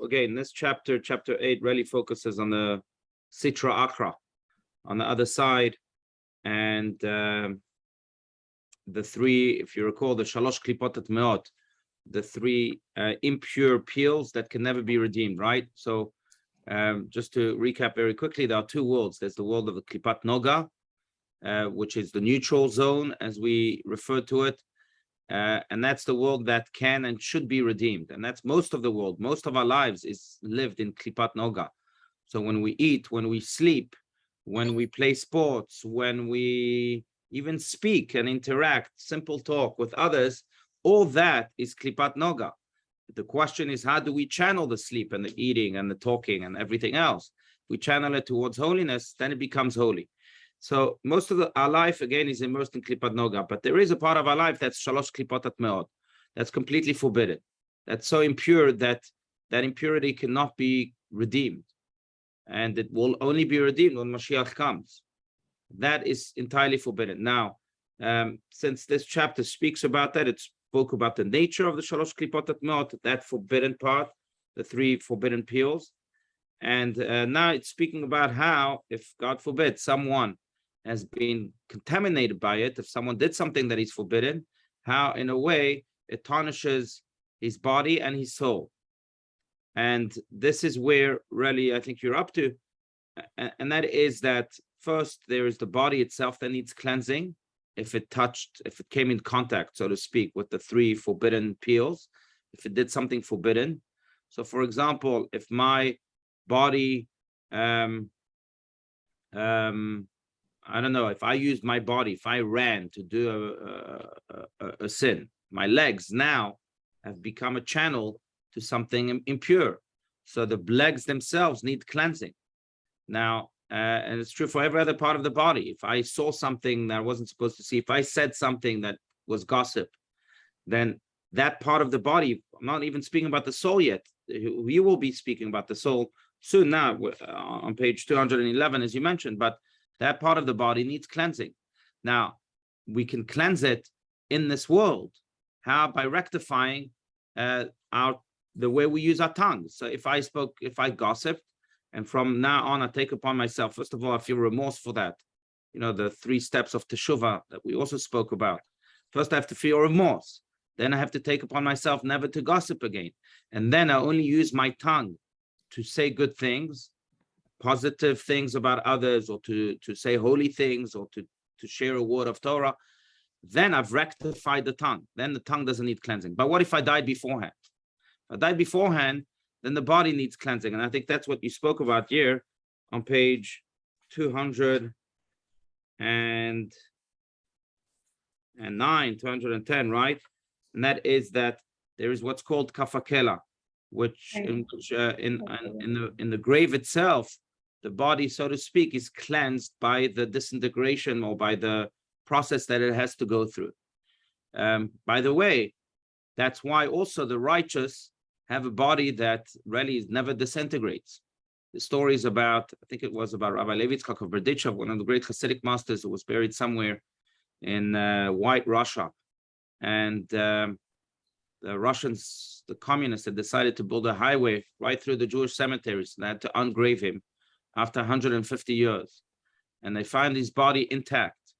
again, this chapter 8, really focuses on the Sitra Akra, on the other side, and the three, if you recall, the Shalosh Klipotat Meot, the three impure peels that can never be redeemed, right? So just to recap very quickly, there are two worlds. There's the world of the Klipat Noga, which is the neutral zone, as we refer to it. And that's the world that can and should be redeemed. And that's most of the world. Most of our lives is lived in Klipat Noga. So when we eat, when we sleep, when we play sports, when we even speak and interact, simple talk with others, all that is Klipat Noga. The question is, how do we channel the sleep and the eating and the talking and everything else? If we channel it towards holiness, then it becomes holy. So most of our life, again, is immersed in Klipat Noga, but there is a part of our life that's Shalosh Klipotat Meot, that's completely forbidden. That's so impure that that impurity cannot be redeemed. And it will only be redeemed when Mashiach comes. That is entirely forbidden. Now, since this chapter speaks about that, it spoke about the nature of the Shalosh Klipotat Meot, that forbidden part, the three forbidden peels. And now it's speaking about how, if God forbid, someone has been contaminated by it, if someone did something that is forbidden, how in a way it tarnishes his body and his soul. And this is where really I think you're up to, and that is that first there is the body itself that needs cleansing if it came in contact, so to speak, with the three forbidden peels, if it did something forbidden. So for example, if my body I don't know, if I used my body, if I ran to do a sin, my legs now have become a channel to something impure. So the legs themselves need cleansing. Now, and it's true for every other part of the body. If I saw something that I wasn't supposed to see, if I said something that was gossip, then that part of the body, I'm not even speaking about the soul yet. We will be speaking about the soul soon now on page 211, as you mentioned, but that part of the body needs cleansing. Now, we can cleanse it in this world. How? By rectifying the way we use our tongues. So if I gossiped, and from now on I take upon myself, first of all, I feel remorse for that. You know, the 3 steps of teshuvah that we also spoke about. First, I have to feel remorse. Then I have to take upon myself never to gossip again. And then I only use my tongue to say good things, positive things about others, or to say holy things, or to share a word of Torah. Then I've rectified the tongue. Then the tongue doesn't need cleansing. But what if I died beforehand? If I died beforehand, then the body needs cleansing. And I think that's what you spoke about here on page 209, 210, right? And that is that there is what's called kafakela, which in the grave itself, the body, so to speak, is cleansed by the disintegration or by the process that it has to go through. By the way, that's why also the righteous have a body that really never disintegrates. The stories about, I think it was about Rabbi Levi Yitzchak of Berdichev, one of the great Hasidic masters who was buried somewhere in White Russia. And the Russians, the communists, had decided to build a highway right through the Jewish cemeteries, and they had to ungrave him after 150 years. And they find his body intact.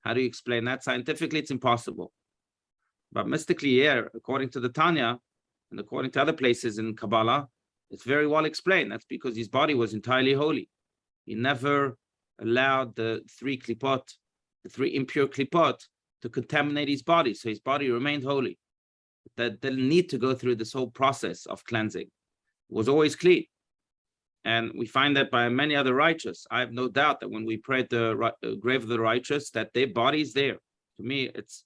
How do you explain that? Scientifically, it's impossible. But mystically, yeah, according to the Tanya, and according to other places in Kabbalah, it's very well explained. That's because his body was entirely holy. He never allowed the 3 klipot, the 3 impure klipot, to contaminate his body. So his body remained holy. That didn't need to go through this whole process of cleansing. It was always clean. And we find that by many other righteous. I have no doubt that when we pray at the grave of the righteous, that their body is there. To me, it's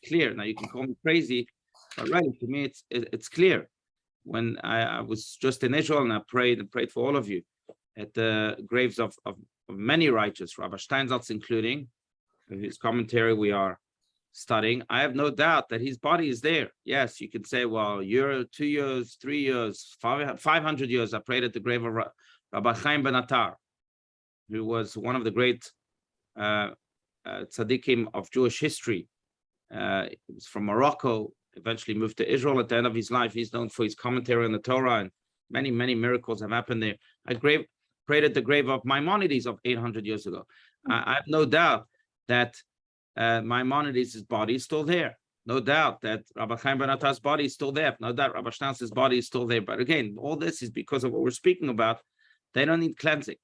clear. Now, you can call me crazy, but really, to me, it's clear. When I was just in Israel and I prayed for all of you at the graves of many righteous, Rabbi Steinsaltz including, his commentary we are studying, I have no doubt that his body is there. Yes, you can say, well, year, 2 years, 3 years, 500 years, I prayed at the grave of Rabbi Chaim Ben Attar, who was one of the great tzaddikim of Jewish history. He was from Morocco, eventually moved to Israel at the end of his life. He's known for his commentary on the Torah, and many, many miracles have happened there. I prayed at the grave of Maimonides of 800 years ago. I have no doubt that Maimonides' body is still there. No doubt that Rabbi Chaim ben Atta's body is still there. No doubt Rabbi Schnauz's body is still there. But again, all this is because of what we're speaking about. They don't need cleansing.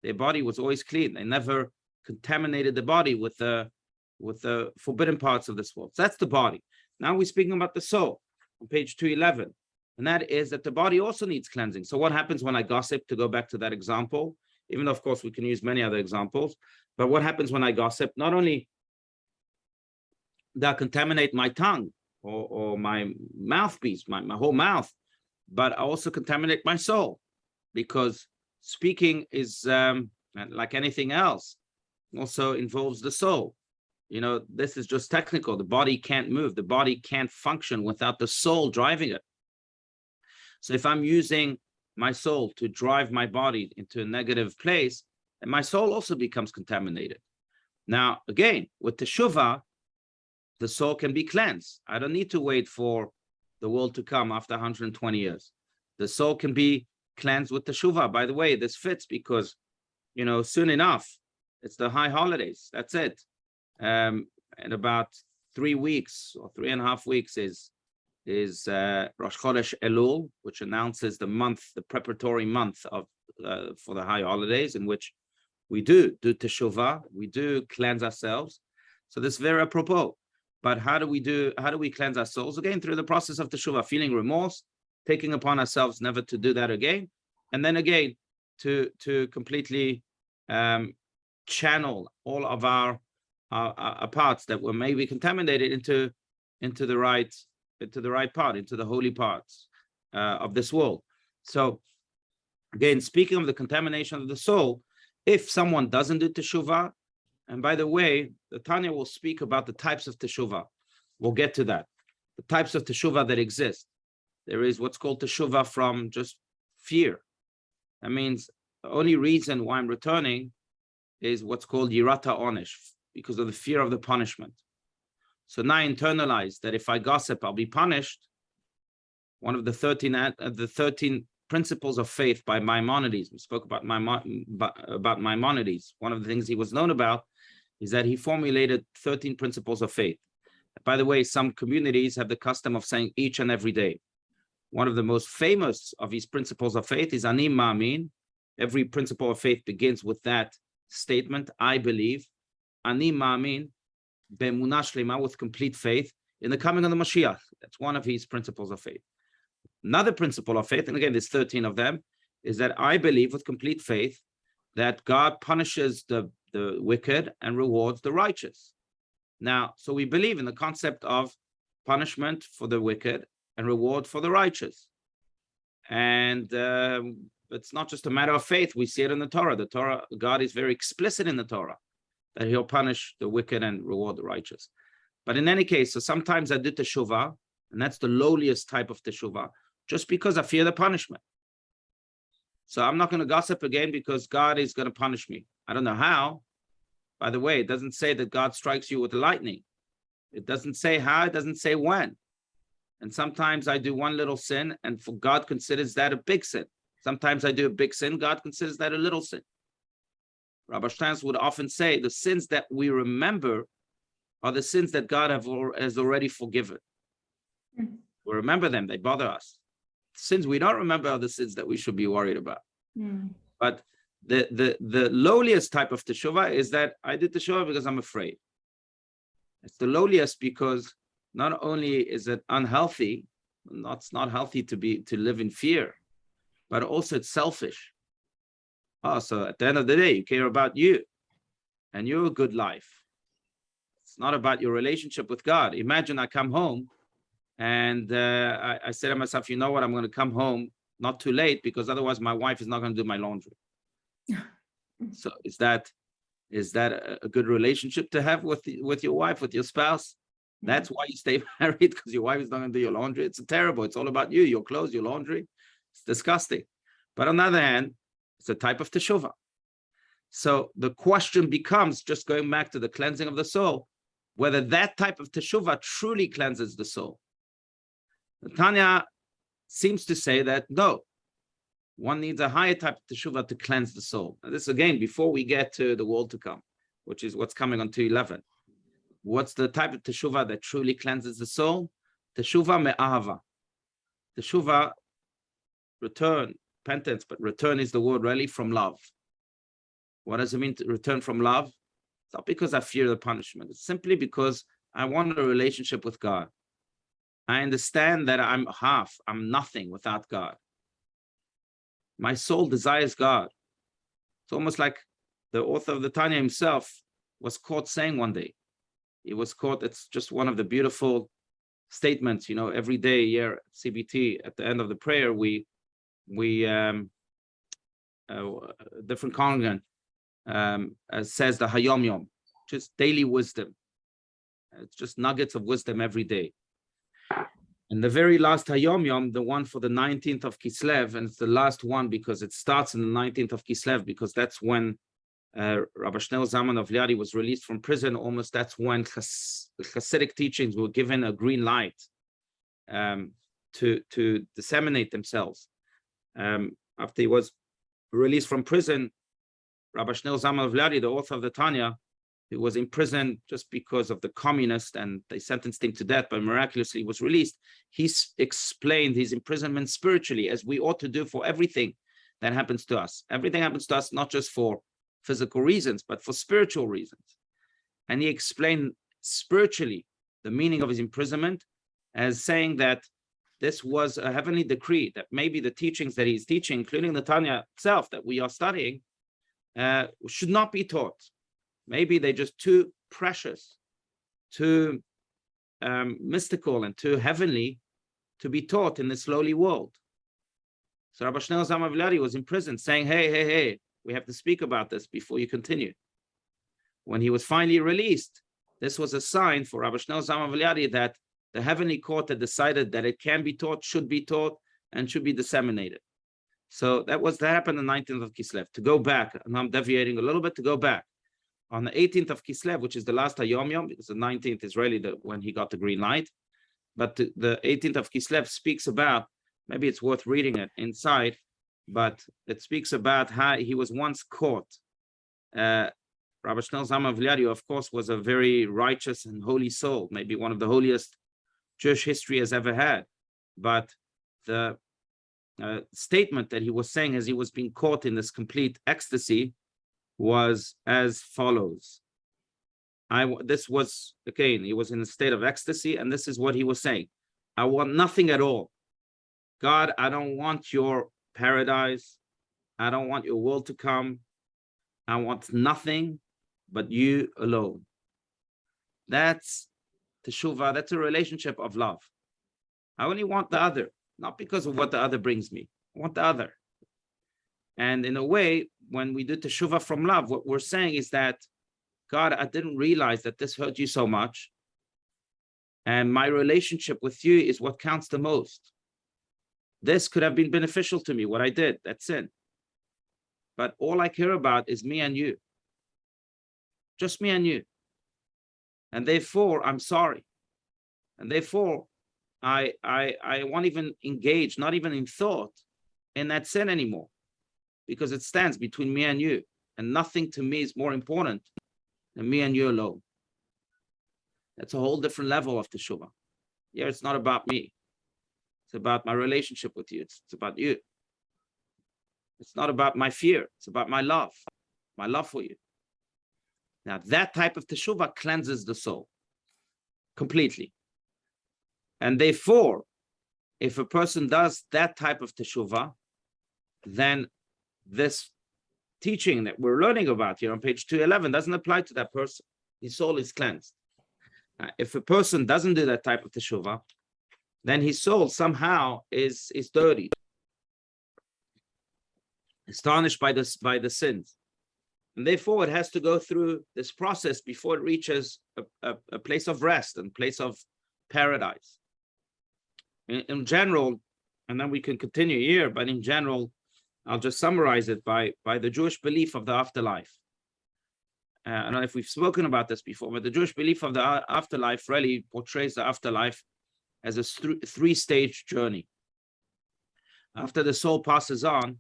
Their body was always clean. They never contaminated the body with the forbidden parts of this world. So that's the body. Now we're speaking about the soul on page 211. And that is that the body also needs cleansing. So what happens when I gossip, to go back to that example, even though, of course, we can use many other examples, but what happens when I gossip? Not only that contaminate my tongue or my mouthpiece, my whole mouth, but I also contaminate my soul, because speaking is like anything else, also involves the soul. You know, this is just technical. The body can't move. The body can't function without the soul driving it. So if I'm using my soul to drive my body into a negative place, then my soul also becomes contaminated. Now, again, with teshuvah, the soul can be cleansed. I don't need to wait for the world to come after 120 years. The soul can be cleansed with teshuvah. By the way, this fits because, you know, soon enough, it's the high holidays. That's it. In about 3 weeks or 3.5 weeks is Rosh Chodesh Elul, which announces the month, the preparatory month of for the high holidays, in which we do teshuvah, we do cleanse ourselves. So this is very apropos. But how do we cleanse our souls? Again, through the process of teshuvah, feeling remorse, taking upon ourselves never to do that again, and then again to completely channel all of our parts that were maybe contaminated into the right part, into the holy parts of this world. So again, speaking of the contamination of the soul, if someone doesn't do teshuvah, and by the way, the Tanya will speak about the types of teshuvah. We'll get to that. The types of teshuvah that exist. There is what's called teshuvah from just fear. That means the only reason why I'm returning is what's called yirata onish, because of the fear of the punishment. So now I internalize that if I gossip, I'll be punished. One of the 13 principles of faith by Maimonides. We spoke about Maimonides. One of the things he was known about is that he formulated 13 principles of faith. By the way, some communities have the custom of saying each and every day. One of the most famous of these principles of faith is Ani Ma'amin. Every principle of faith begins with that statement, I believe. Ani Ma'amin, be'emunah shlema, with complete faith in the coming of the Mashiach. That's one of his principles of faith. Another principle of faith, and again, there's 13 of them, is that I believe with complete faith that God punishes the wicked and rewards the righteous. Now, so we believe in the concept of punishment for the wicked and reward for the righteous. And it's not just a matter of faith. We see it in the Torah. The Torah, God is very explicit in the Torah that he'll punish the wicked and reward the righteous. But in any case, so sometimes I do teshuvah, and that's the lowliest type of teshuvah, just because I fear the punishment. So I'm not going to gossip again because God is going to punish me. I don't know how. By the way, it doesn't say that God strikes you with lightning. It doesn't say how, it doesn't say when. And sometimes I do one little sin, and for God considers that a big sin. Sometimes I do a big sin, God considers that a little sin. Rabbi Schnauz would often say the sins that we remember are the sins that God has already forgiven. Mm. We remember them, they bother us. Sins we don't remember are the sins that we should be worried about. Mm. But the lowliest type of teshuvah is that I did teshuvah because I'm afraid. It's the lowliest because not only is it unhealthy, it's not healthy to live in fear, but also it's selfish. Oh, so at the end of the day, you care about you and your good life. It's not about your relationship with God. Imagine I come home and I say to myself, you know what, I'm going to come home not too late because otherwise my wife is not going to do my laundry. So is that a good relationship to have with your wife, with your spouse? That's why you stay married, because your wife is not going to do your laundry. It's terrible. It's all about you, your clothes, your laundry. It's disgusting. But on the other hand, it's a type of teshuvah. So the question becomes, just going back to the cleansing of the soul, whether that type of teshuvah truly cleanses the soul. Tanya seems to say that no, one needs a higher type of teshuvah to cleanse the soul. And this again, before we get to the world to come, which is what's coming on 211. What's the type of teshuvah that truly cleanses the soul? Teshuvah me'ahava. Teshuvah, return, repentance, but return is the word really from love. What does it mean to return from love? It's not because I fear the punishment. It's simply because I want a relationship with God. I understand that I'm nothing without God. My soul desires God. It's almost like the author of the Tanya himself was caught saying one day. He was caught, it's just one of the beautiful statements, every day here at CBT, at the end of the prayer, different congregant says the Hayom Yom, just daily wisdom. It's just nuggets of wisdom every day. And the very last Hayom Yom, the one for the 19th of Kislev, and it's the last one because it starts in the 19th of Kislev, because that's when Rabbi Shneur Zalman of Liadi was released from prison. Almost that's when Hasidic teachings were given a green light to disseminate themselves. After he was released from prison, Rabbi Shneur Zalman of Liadi, the author of the Tanya, who was in prison just because of the communists and they sentenced him to death, but miraculously was released. He explained his imprisonment spiritually, as we ought to do for everything that happens to us. Everything happens to us not just for physical reasons, but for spiritual reasons. And he explained spiritually the meaning of his imprisonment as saying that this was a heavenly decree, that maybe the teachings that he's teaching, including the Tanya itself that we are studying, should not be taught. Maybe they're just too precious, too mystical, and too heavenly to be taught in this lowly world. So Rabbi Shneur Zalman of Liadi was in prison saying, hey, we have to speak about this before you continue. When he was finally released, this was a sign for Rabbi Shneur Zalman of Liadi that the heavenly court had decided that it can be taught, should be taught, and should be disseminated. So that happened on the 19th of Kislev. To go back, and I'm deviating a little bit, to go back. On the 18th of Kislev, which is the last Hayom Yom, because the 19th is really when he got the green light. But the 18th of Kislev speaks about, maybe it's worth reading it inside, but it speaks about how he was once caught. Rabbi Shneur Zalman of Liadi, of course, was a very righteous and holy soul, maybe one of the holiest Jewish history has ever had. But the statement that he was saying as he was being caught in this complete ecstasy was as follows. This was, again, he was in a state of ecstasy, and this is what he was saying. I want nothing at all. God, I don't want your paradise. I don't want your world to come. I want nothing but you alone. That's teshuvah. That's a relationship of love. I only want the other, not because of what the other brings me. I want the other. And in a way, when we do teshuvah from love, what we're saying is that, God, I didn't realize that this hurt you so much. And my relationship with you is what counts the most. This could have been beneficial to me, what I did, that sin. But all I care about is me and you. Just me and you. And therefore, I'm sorry. And therefore, I won't even engage, not even in thought, in that sin anymore. Because it stands between me and you. And nothing to me is more important than me and you alone. That's a whole different level of teshuvah. Yeah, it's not about me. It's about my relationship with you. It's about you. It's not about my fear. It's about my love for you. Now, that type of teshuvah cleanses the soul completely. And therefore, if a person does that type of teshuvah, then this teaching that we're learning about here on page 211 doesn't apply to that person. His soul is cleansed. If a person doesn't do that type of teshuvah, then his soul somehow is dirty. It's tarnished by the sins. And therefore, it has to go through this process before it reaches a place of rest and place of paradise. In general, and then we can continue here, but in general, I'll just summarize it by the Jewish belief of the afterlife. I don't know if we've spoken about this before, but the Jewish belief of the afterlife really portrays the afterlife as a three-stage journey. After the soul passes on,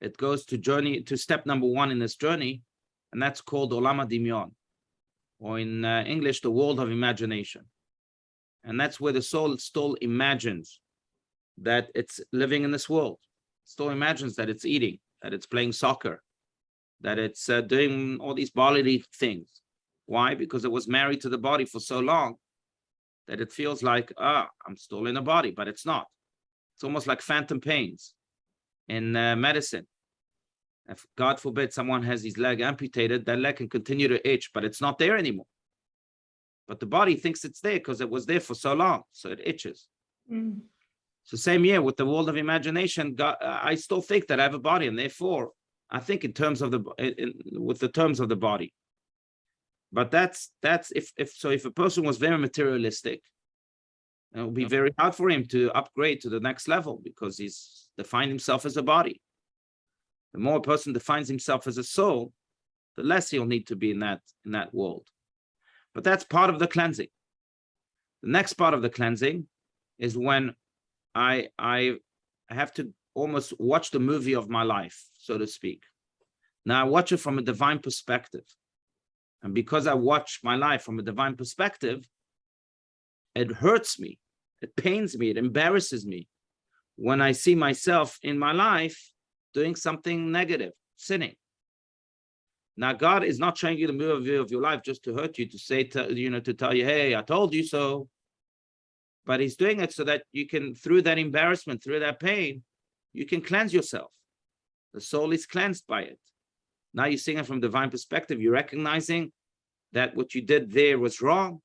it goes to step number 1 in this journey, and that's called Olam HaDimyon, or in English, the world of imagination. And that's where the soul still imagines that it's living in this world, still imagines that it's eating, that it's playing soccer, that it's doing all these bodily things. Why? Because it was married to the body for so long that it feels like, I'm still in a body, but it's not. It's almost like phantom pains in medicine. If God forbid someone has his leg amputated, that leg can continue to itch, but it's not there anymore. But the body thinks it's there because it was there for so long, so it itches. So same here with the world of imagination. God, I still think that I have a body, and therefore I think in terms of with the terms of the body. But that's if a person was very materialistic, it would be very hard for him to upgrade to the next level because he's defined himself as a body. The more a person defines himself as a soul, the less he'll need to be in that world. But that's part of the cleansing. The next part of the cleansing is when I have to almost watch the movie of my life, so to speak. Now I watch it from a divine perspective. And because I watch my life from a divine perspective, it hurts me, it pains me, it embarrasses me when I see myself in my life doing something negative, sinning. Now, God is not showing you the movie of your life just to hurt you, to say, to tell you, hey, I told you so. But he's doing it so that you can, through that embarrassment, through that pain, you can cleanse yourself. The soul is cleansed by it. Now you're seeing it from divine perspective. You're recognizing that what you did there was wrong.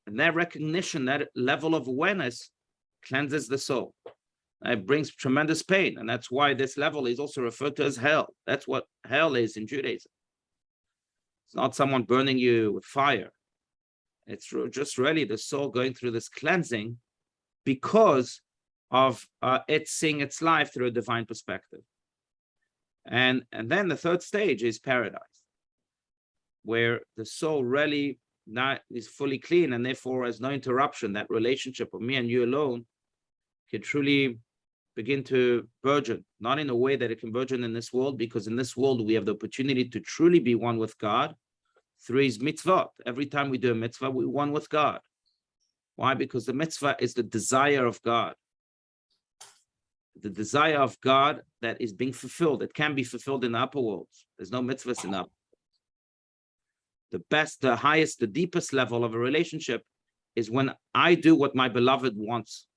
And that recognition, that level of awareness cleanses the soul. It brings tremendous pain. And that's why this level is also referred to as hell. That's what hell is in Judaism. It's not someone burning you with fire. It's just really the soul going through this cleansing because of it seeing its life through a divine perspective. And then the third stage is paradise, where the soul really is fully clean and therefore has no interruption. That relationship of me and you alone can truly begin to burgeon, not in a way that it can burgeon in this world, because in this world we have the opportunity to truly be one with God through his mitzvot. Every time we do a mitzvah, we're one with God. Why? Because the mitzvah is the desire of God. The desire of God that is being fulfilled. It can be fulfilled in the upper worlds. There's no mitzvahs in the upper. The best, the highest, the deepest level of a relationship is when I do what my beloved wants.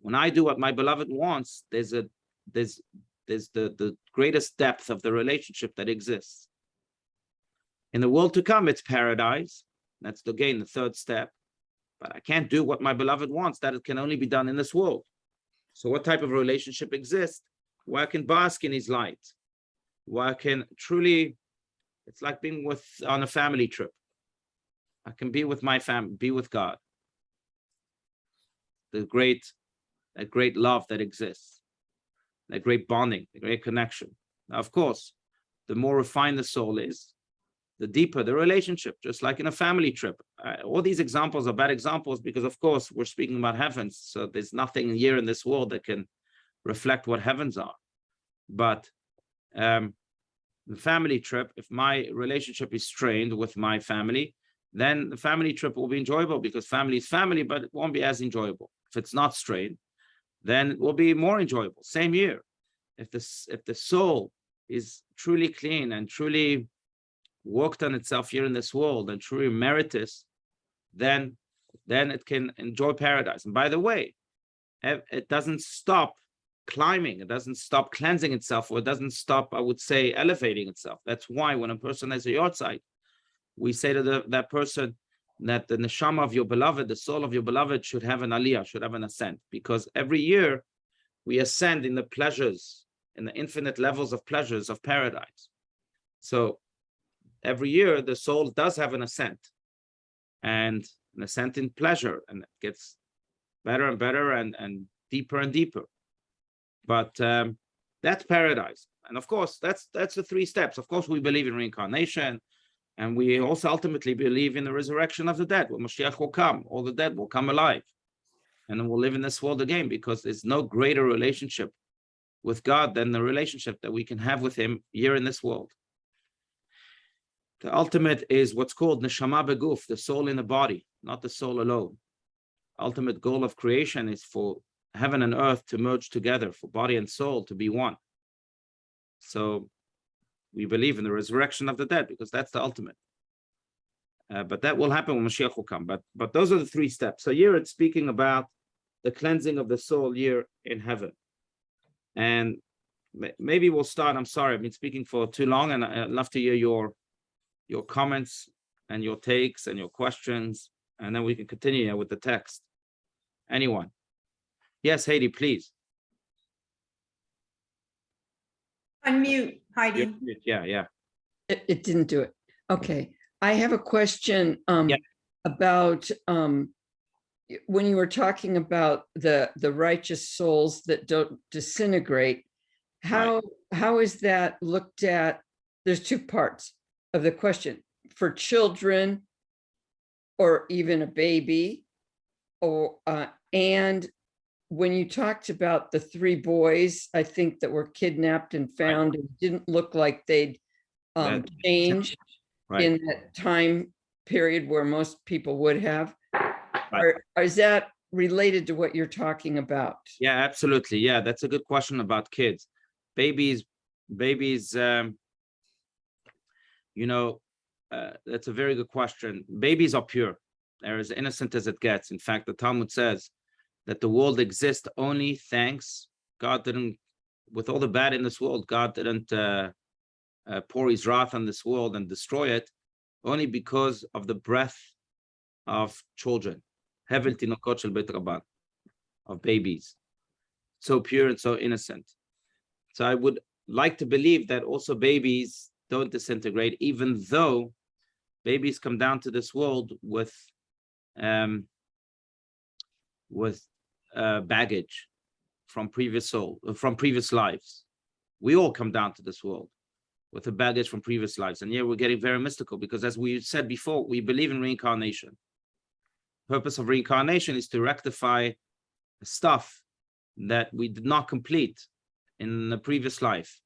When I do what my beloved wants, there's the greatest depth of the relationship that exists. In the world to come, it's paradise. That's again the third step. But I can't do what my beloved wants. That can only be done in this world. So what type of relationship exists? Where I can bask in his light. Where I can truly, it's like being on a family trip. I can be with my family, be with God. That great love that exists. That great bonding, the great connection. Now, of course, the more refined the soul is, the deeper the relationship, just like in a family trip. All these examples are bad examples because, of course, we're speaking about heavens. So there's nothing here in this world that can reflect what heavens are. But the family trip, if my relationship is strained with my family, then the family trip will be enjoyable because family is family, but it won't be as enjoyable. If it's not strained, then it will be more enjoyable. Same here. If the soul is truly clean and truly worked on itself here in this world and truly meritorious, then it can enjoy paradise. And by the way, it doesn't stop climbing, it doesn't stop cleansing itself, or it doesn't stop, I would say, elevating itself. That's why when a person has a yahrzeit, we say to that person that the neshama of your beloved, the soul of your beloved, should have an aliyah, should have an ascent, because every year we ascend in the pleasures, in the infinite levels of pleasures of paradise. So every year the soul does have an ascent, and an ascent in pleasure, and it gets better and better and deeper and deeper. But that's paradise. And of course, that's the three steps. Of course, we believe in reincarnation, And we also ultimately believe in the resurrection of the dead. When Mashiach will come, all the dead will come alive. And then we'll live in this world again, because there's no greater relationship with God than the relationship that we can have with him here in this world. The ultimate is what's called neshama beguf, the soul in the body, not the soul alone. Ultimate goal of creation is for heaven and earth to merge together, for body and soul to be one. So we believe in the resurrection of the dead, because that's the ultimate. But that will happen when Mashiach will come. But those are the three steps. So here it's speaking about the cleansing of the soul here in heaven. And maybe we'll start. I'm sorry, I've been speaking for too long, and I'd love to hear your comments and your takes and your questions, and then we can continue with the text. Anyone? Yes, Heidi, please. Unmute, Heidi. Yeah. It didn't do it. Okay. I have a question about when you were talking about the righteous souls that don't disintegrate. How is that looked at? There's two parts of the question. For children or even a baby, or and when you talked about the three boys, I think that were kidnapped and found, it didn't look like they'd changed in that time period where most people would have. Or is that related to what you're talking about? Yeah, absolutely. Yeah, that's a good question about kids. Babies, that's a very good question. Babies are pure. They're as innocent as it gets. In fact, the Talmud says that the world exists only thanks, God didn't, with all the bad in this world, God didn't pour his wrath on this world and destroy it, only because of the breath of children, Hevel tinokot shel Beit Rabban, of babies, so pure and so innocent. So I would like to believe that also babies don't disintegrate, even though babies come down to this world with baggage from previous lives. We all come down to this world with a baggage from previous lives. And here we're getting very mystical, because as we said before, we believe in reincarnation. The purpose of reincarnation is to rectify stuff that we did not complete in the previous life.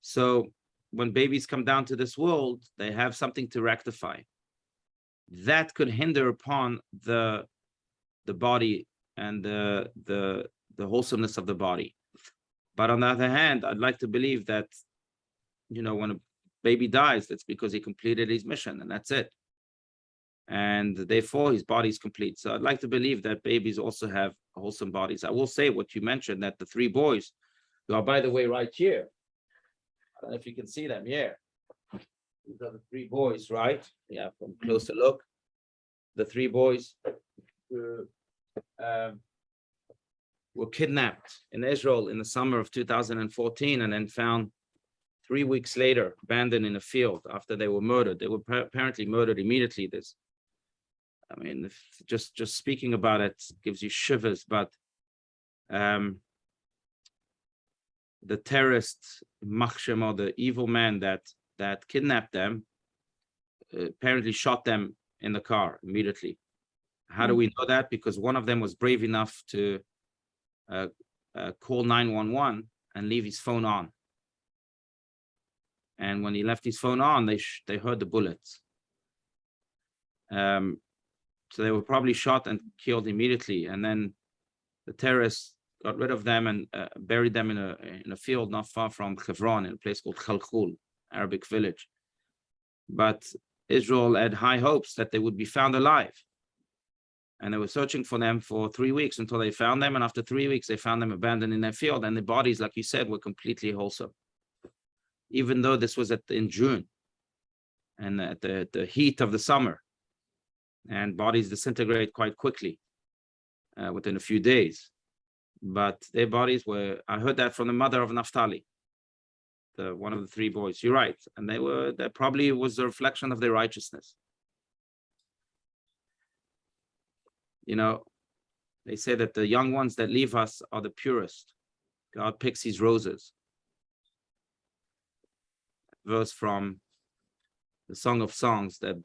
So when babies come down to this world, they have something to rectify. That could hinder upon the body and the wholesomeness of the body. But on the other hand, I'd like to believe that, when a baby dies, that's because he completed his mission, and that's it. And therefore his body is complete. So I'd like to believe that babies also have wholesome bodies. I will say what you mentioned, that the three boys, who are, by the way, right here, I don't know if you can see them here. These are the three boys, right? Yeah, from closer look. The three boys were kidnapped in Israel in the summer of 2014, and then found 3 weeks later, abandoned in a field after they were murdered. They were apparently murdered immediately. Just speaking about it gives you shivers, but the terrorist Machshem, or the evil man that kidnapped them, apparently shot them in the car immediately. How do we know that? Because one of them was brave enough to call 911 and leave his phone on. And when he left his phone on, they heard the bullets. So they were probably shot and killed immediately. And then the terrorists got rid of them and buried them in a field not far from Hebron, in a place called Khalkhul, Arabic village. But Israel had high hopes that they would be found alive. And they were searching for them for 3 weeks until they found them. And after 3 weeks, they found them abandoned in their field. And the bodies, like you said, were completely wholesome. Even though this was in June and at the heat of the summer, and bodies disintegrate quite quickly within a few days. But their bodies were, I heard that from the mother of Naphtali, one of the three boys. You're right. And that probably was a reflection of their righteousness. They say that the young ones that leave us are the purest. God picks his roses. Verse from the Song of Songs, that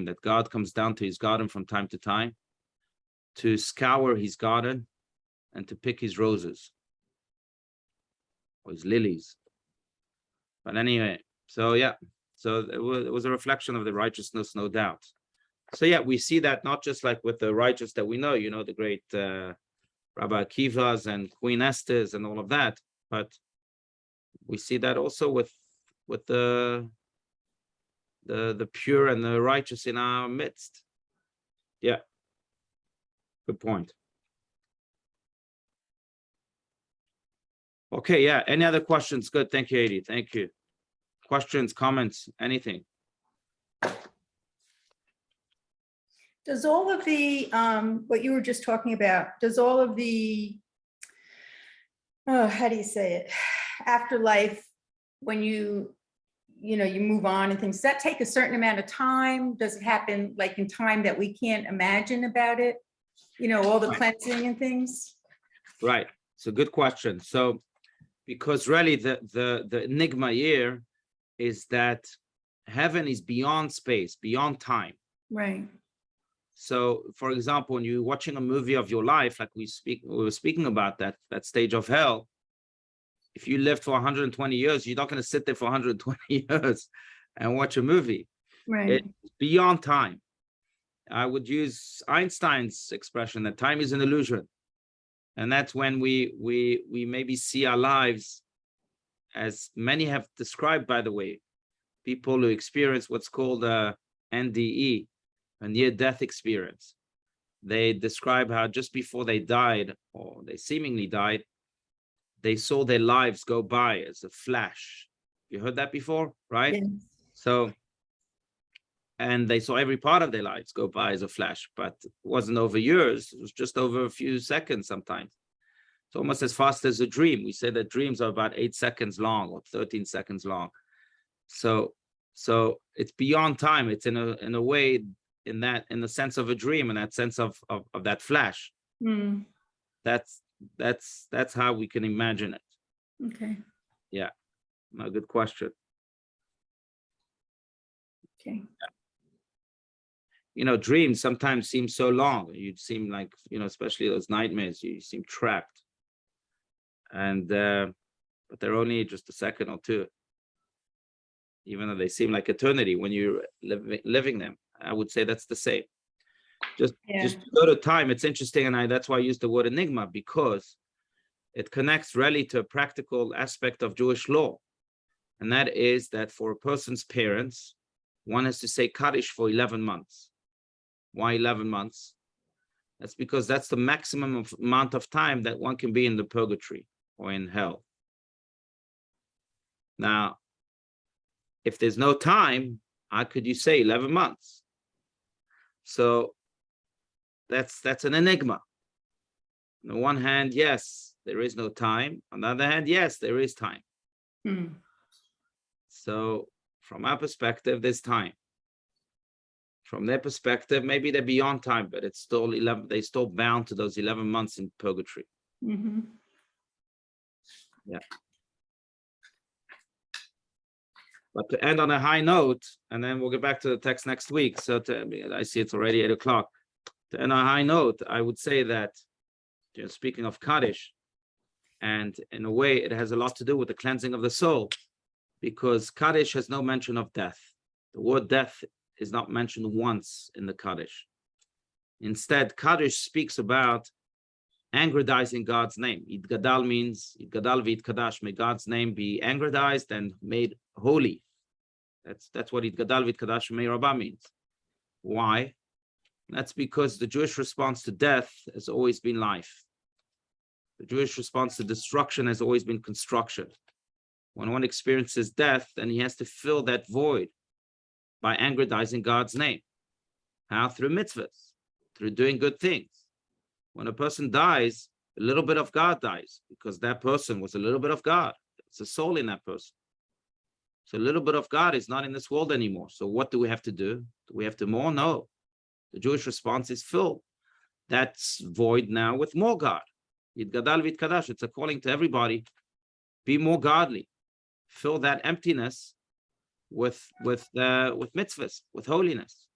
that God comes down to his garden from time to time to scour his garden and to pick his roses or his lilies. But anyway, so yeah, so it was a reflection of the righteousness, no doubt. So yeah, we see that not just like with the righteous that we know, you know, the great Rabbi Akivas and Queen Esther's and all of that, but we see that also with the pure and the righteous in our midst. Yeah, good point. Okay, yeah, any other questions? Good, thank you, Adi, thank you. Questions, comments, anything? Does all of the, what you were just talking about, does all of the, how do you say it? Afterlife, when you move on and things, does that take a certain amount of time? Does it happen like in time that we can't imagine about it? You know, all the cleansing and things? Right, it's a good question. So, because really the enigma here is that heaven is beyond space, beyond time. Right. So, for example, when you're watching a movie of your life, like we were speaking about that stage of hell, if you lived for 120 years, you're not going to sit there for 120 years and watch a movie. Right. It's beyond time. I would use Einstein's expression that time is an illusion. And that's when we maybe see our lives, as many have described, by the way, people who experience what's called a NDE, a near-death experience. They describe how just before they died, or they seemingly died, they saw their lives go by as a flash. You heard that before, right? Yes. So, and they saw every part of their lives go by as a flash, but it wasn't over years. It was just over a few seconds sometimes. It's almost as fast as a dream. We say that dreams are about 8 seconds long or 13 seconds long. So it's beyond time. It's in a way, in the sense of a dream, in that sense of that flash. Mm. That's how we can imagine it. Okay. Yeah, a good question. Okay. Yeah. You know, dreams sometimes seem so long. You seem like, you know, especially those nightmares, you seem trapped. And but they're only just a second or two, even though they seem like eternity when you're living them. I would say that's the same. Just go to time. It's interesting, and that's why I use the word enigma, because it connects really to a practical aspect of Jewish law, and that is that for a person's parents, one has to say Kaddish for 11 months. Why 11 months? That's because that's the maximum amount of time that one can be in the purgatory or in hell. Now, if there's no time, how could you say 11 months? So that's an enigma. On the one hand, yes, there is no time. On the other hand, yes, there is time. Hmm. So from our perspective, there's time. From their perspective, maybe they're beyond time, but it's still 11. They're still bound to those 11 months in purgatory. Mm-hmm. Yeah. But to end on a high note, and then we'll get back to the text next week. So I see it's already 8 o'clock. To end on a high note, I would say that, you know, speaking of Kaddish, and in a way, it has a lot to do with the cleansing of the soul, because Kaddish has no mention of death. The word death is not mentioned once in the Kaddish. Instead, Kaddish speaks about angredizing God's name. Yitgadal means Yitgadal v'Yitkadash. May God's name be angredized and made holy. That's what Yitgadal v'Yitkadash May Rabbah means. Why? That's because the Jewish response to death has always been life. The Jewish response to destruction has always been construction. When one experiences death, then he has to fill that void by angredizing God's name. How? Through mitzvahs, through doing good things. When a person dies, a little bit of God dies, because that person was a little bit of God. It's a soul in that person. So a little bit of God is not in this world anymore. So what do we have to do? Do we have to more? No. The Jewish response is fill that's void now with more God. Yitgadal v'Yitkadash. It's a calling to everybody. Be more godly. fill that emptiness with mitzvahs, with holiness.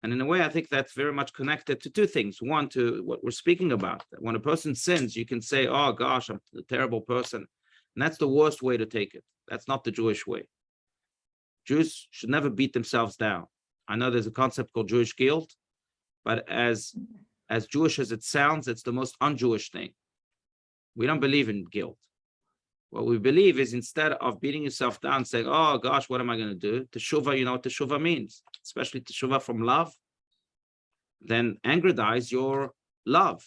And in a way, I think that's very much connected to two things. One, to what we're speaking about. When a person sins, you can say, oh gosh, I'm a terrible person. And that's the worst way to take it. That's not the Jewish way. Jews should never beat themselves down. I know there's a concept called Jewish guilt, but as Jewish as it sounds, it's the most un-Jewish thing. We don't believe in guilt. What we believe is, instead of beating yourself down, saying, oh gosh, what am I going to do? Teshuvah, you know what teshuvah means, especially teshuvah from love. Then angredize your love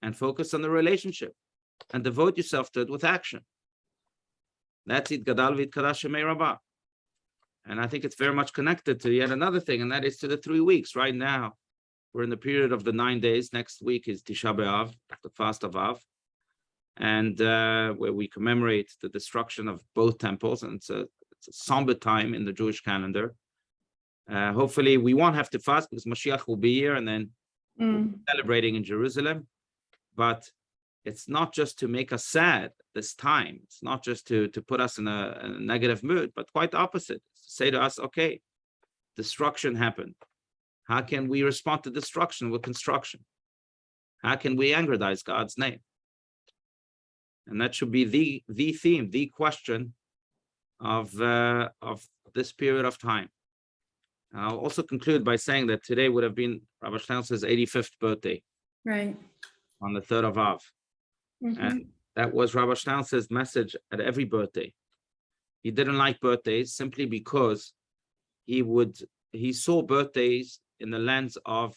and focus on the relationship and devote yourself to it with action. That's it, gadal v'yitkadash shemei rabbah. And I think it's very much connected to yet another thing, and that is to the 3 weeks. Right now, we're in the period of the 9 days. Next week is Tisha B'Av, the fast of Av, and where we commemorate the destruction of both temples. And it's a somber time in the Jewish calendar. Hopefully, we won't have to fast because Mashiach will be here, and then we'll be celebrating in Jerusalem. But it's not just to make us sad this time. It's not just to put us in a negative mood, but quite the opposite. It's to say to us, okay, destruction happened. How can we respond to destruction with construction? How can we angredize God's name? And that should be the theme, the question of this period of time. I'll also conclude by saying that today would have been Rabbi Steinsaltz's 85th birthday. Right. On the 3rd of Av. And that was Rabbi Steinsaltz's message at every birthday. He didn't like birthdays simply because he saw birthdays in the lens of,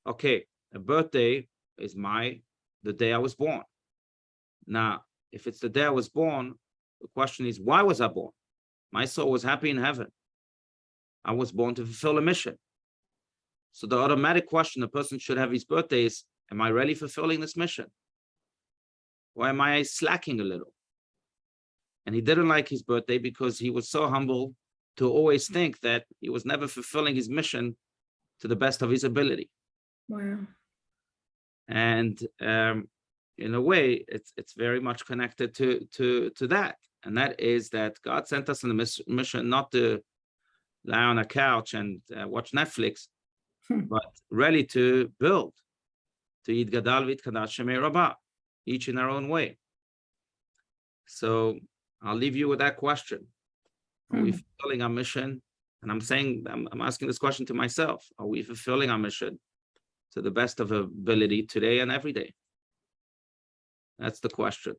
okay, a birthday is the day I was born. Now, if it's the day I was born, the question is, why was I born? My soul was happy in heaven. I was born to fulfill a mission. So the automatic question a person should have his birthday is, am I really fulfilling this mission? Or am I slacking a little? And he didn't like his birthday because he was so humble to always think that he was never fulfilling his mission to the best of his ability. Wow. And in a way, it's very much connected to that. And that is that God sent us on a mission not to lie on a couch and watch Netflix, but really to build, to Yid Gadal V'Yitkadash Shemei Rabbah, each in our own way. So I'll leave you with that question. Are we fulfilling our mission? And I'm asking this question to myself. Are we fulfilling our mission to the best of ability today and every day? That's the question.